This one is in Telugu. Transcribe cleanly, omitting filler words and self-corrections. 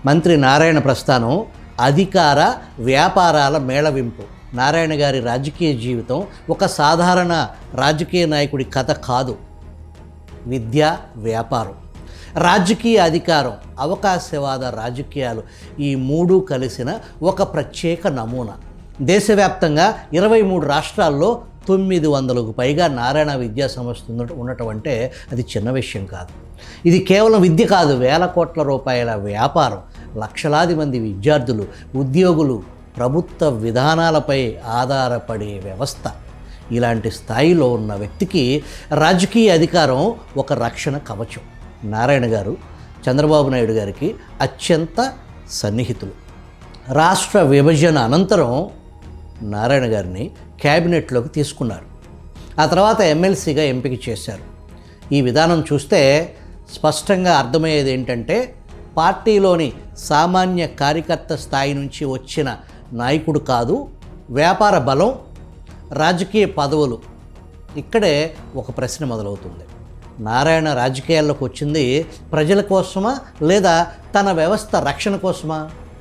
మంత్రి నారాయణ ప్రస్థానం అధికార వ్యాపారాల మేళవింపు. నారాయణ గారి రాజకీయ జీవితం ఒక సాధారణ రాజకీయ నాయకుడి కథ కాదు. విద్య, వ్యాపారం, రాజకీయ అధికారం, అవకాశవాద రాజకీయాలు, ఈ మూడు కలిసిన ఒక ప్రత్యేక నమూనా. దేశవ్యాప్తంగా 23 రాష్ట్రాల్లో 900కు పైగా నారాయణ విద్యా సంస్థ ఉండటం అంటే అది చిన్న విషయం కాదు. ఇది కేవలం విద్య కాదు, వేల కోట్ల రూపాయల వ్యాపారం, లక్షలాది మంది విద్యార్థులు, ఉద్యోగులు, ప్రభుత్వ విధానాలపై ఆధారపడే వ్యవస్థ. ఇలాంటి స్థాయిలో ఉన్న వ్యక్తికి రాజకీయ అధికారం ఒక రక్షణ కవచం. నారాయణ గారు చంద్రబాబు నాయుడు గారికి అత్యంత సన్నిహితులు. రాష్ట్ర విభజన అనంతరం నారాయణ గారిని క్యాబినెట్లోకి తీసుకున్నారు. ఆ తర్వాత ఎమ్మెల్సీగా ఎంపిక చేశారు. ఈ విధానం చూస్తే స్పష్టంగా అర్థమయ్యేది ఏంటంటే, పార్టీలోని సామాన్య కార్యకర్త స్థాయి నుంచి వచ్చిన నాయకుడు కాదు, వ్యాపార బలం, రాజకీయ పదవులు. ఇక్కడే ఒక ప్రశ్న మొదలవుతుంది. నారాయణ రాజకీయాల్లోకి వచ్చింది ప్రజల కోసమా లేదా తన వ్యవస్థ రక్షణ కోసమా?